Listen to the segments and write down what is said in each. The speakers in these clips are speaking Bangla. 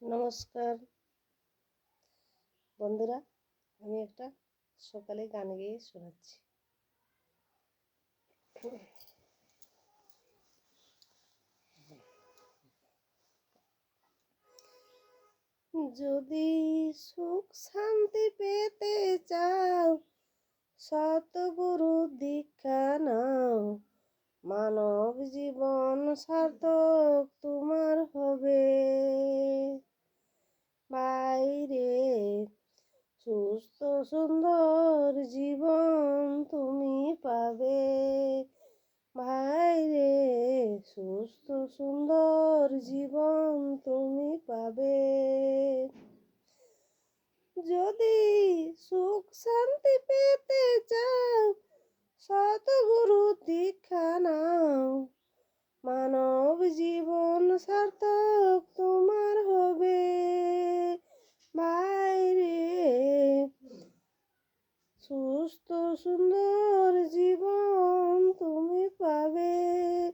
নমস্কার বন্ধুরা, আমি একটা সকালে গান গেয়ে শোনাচ্ছি। যদি সুখ শান্তি পেতে চাও, সতগুরু দীক্ষা নাও। মানব জীবন সার্থক তোমার হবে। বাইরে সুস্থ সুন্দর জীবন তুমি পাবে। ভাইরে সুস্থ সুন্দর জীবন তুমি পাবে। যদি সুখ শান্তি পেতে চাও, সতগুরু দীক্ষা নাও। মানব জীবন সার্থক তোমার হবে। বাইরে সুস্থ সুন্দর জীবন তুমি পাবে।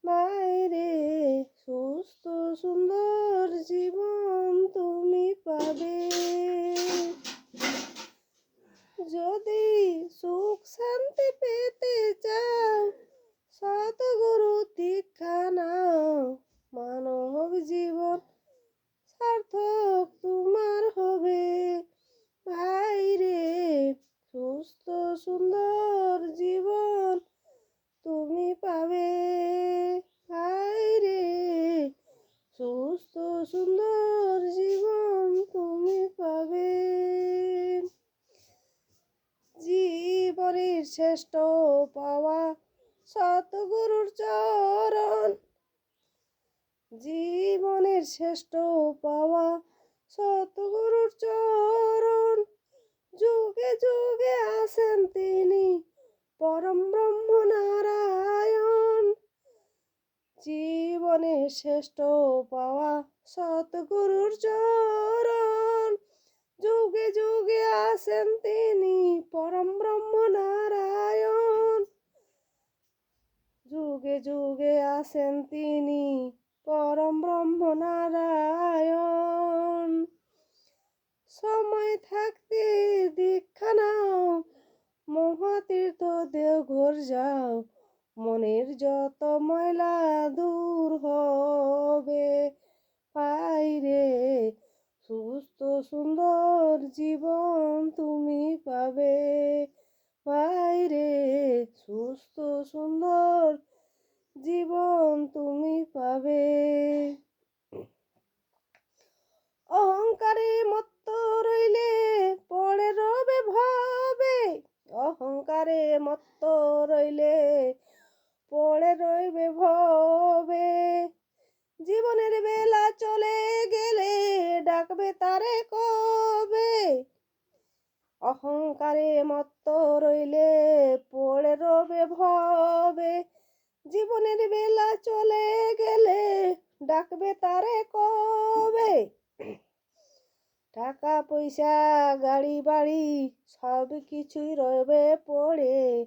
বাইরে সুস্থ সুন্দর জীবন তুমি পাবে। যদি সুখ শান্তি পেতে চাও, সতগুরু দীক্ষা নাও। মানব জীবন সার্থক তোমার হবে। বাইরে সুস্থ সুন্দর জীবন তুমি পাবে। বাইরে সুস্থ সুন্দর জীবন তুমি পাবে। জীবনের শ্রেষ্ঠ পাওয়া সতগুরুর চরণ। জীবনের শ্রেষ্ঠ পাওয়া সতগুরুর চরণ। যুগে যুগে আসেন তিনি পরম ব্রহ্ম নারায়ণ। জীবনের শ্রেষ্ঠ পাওয়া সতগুরুর চরণ। যুগে যুগে আসেন তিনি পরম ব্রহ্ম নারায়ণ। যুগে যুগে আসেন তিনি পরম ব্রহ্ম নারায়ণ। সময় থাকতে দীক্ষা নাও, মহাতীর্থ দেওঘর যাও। মনের যত ময়লা দূর হবে। বাইরে সুস্থ সুন্দর জীবন তুমি পাবে। বাইরে সুস্থ সুন্দর জীবন তুমি পাবে। অহংকারে মত্ত রইলে পড়ে রবে ভবে। অহংকারে মত্ত রইলে পড়ে রইবে ভবে। জীবনের বেলা চলে গেলে ডাকবে তারে কবে। অহংকারে মত্ত রইলে পড়ে রবে ভবে। জীবনের বেলা চলে গেলে ডাকবে তারে কবে। টাকা পয়সা গাড়ি বাড়ি সব কিছুই রবে পড়ে।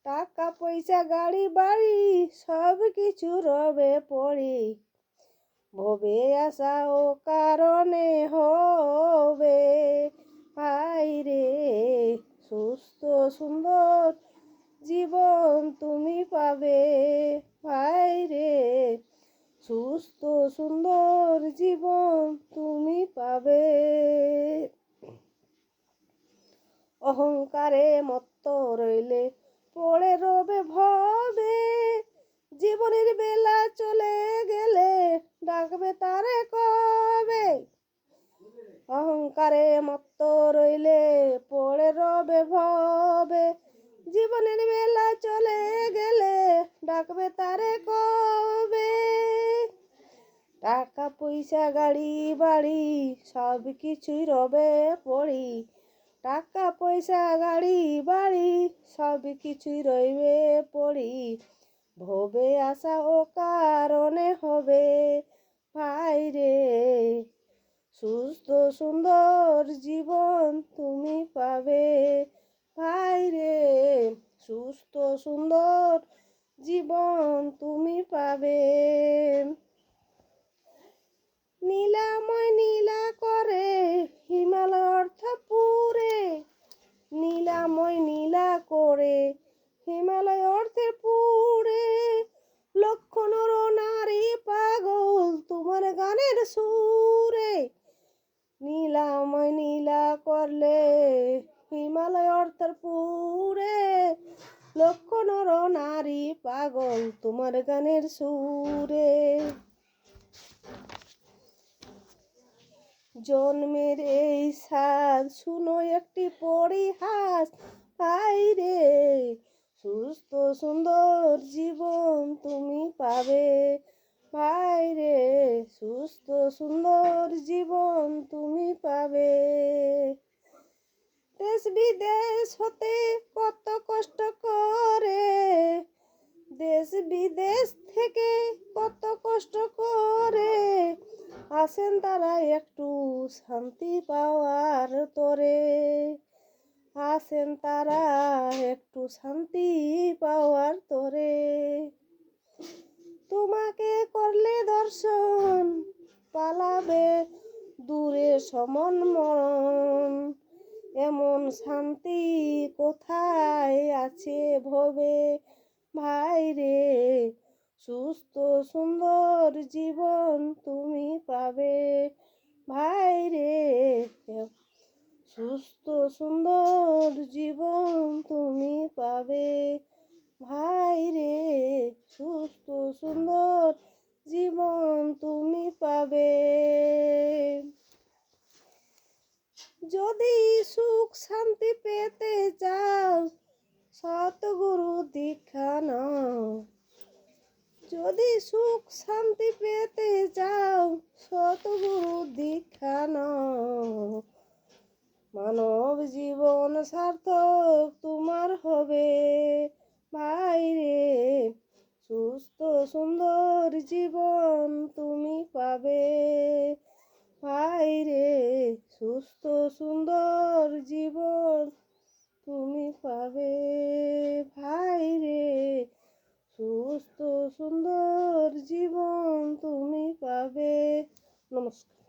টাকা পয়সা গাড়ি বাড়ি সব কিছু রবে পড়ে। ভবে আসা ও কারণে হবে। বাইরে সুস্থ সুন্দর জীবন তুমি পাবে। বাইরে সুস্থ সুন্দর জীবন তুমি পাবে। অহংকারে মত্ত রইলে পড়ে রবে ভবে। জীবনের বেলা চলে গেলে ডাকবে তারে কবে। অহংকারে মত্ত রইলে পড়ে রবে ভবে। জীবনের বেলা চলে গেলে ডাকবে তারে কবে। টাকা পয়সা গাড়ি বাড়ি সব কিছুই রবে পড়ি। টাকা পয়সা গাড়ি বাড়ি সব কিছুই রইবে পড়ি। ভবে আসা ও কারণে হবে। ভাইরে সুস্থ সুন্দর জীবন তুমি পাবে। ভাইরে সুস্থ সুন্দর জীবন তুমি পাবে। নীলাময় নীলা করে হিমালয় অর্থ পুরে, নীলাময় নীলা করে হিমালয় অর্থে পুরে, লক্ষ নর নারী পাগল তোমার গানের সুরে। নীলাময় নীলা করলে হিমালয় অর্থের পুরে, লক্ষ নর নারী পাগল তোমার গানের সুরে। জন্মের এই সাজ শুনো একটি পরিহাস, বাইরে সুস্থ সুন্দর জীবন তুমি পাবে, বাইরে সুস্থ সুন্দর জীবন তুমি পাবে। দেশ বিদেশ হতে কত কষ্ট করে, দেশ বিদেশ থেকে কত কষ্ট করে আসেন তারা একটু শান্তি পাওয়ার তরে, আসেন তারা একটু শান্তি পাওয়ার তরে। তোমাকে করলে দর্শন পালাবে দূরে সমন মরণ, এমন শান্তি কোথায় আছে ভবে, ভাই রে সুস্থ সুন্দর জীবন তুমি পাবে, ভাই রে সুস্থ সুন্দর জীবন তুমি পাবে, ভাই রে সুস্থ সুন্দর জীবন তুমি পাবে। যদি সুখ শান্তি পেতে চাও সতগুরু দীক্ষা নাও, যদি সুখ শান্তি পেতে চাও সতগুরু দীক্ষা নাও, মানব জীবন সার্থক তোমার হবে, ভাই রে সুস্থ সুন্দর জীবন তুমি পাবে, ভাই রে সুস্থ সুন্দর জীবন তুমি পাবে, ভাই রে সুস্থ সুন্দর জীবন তুমি পাবে। নমস্কার।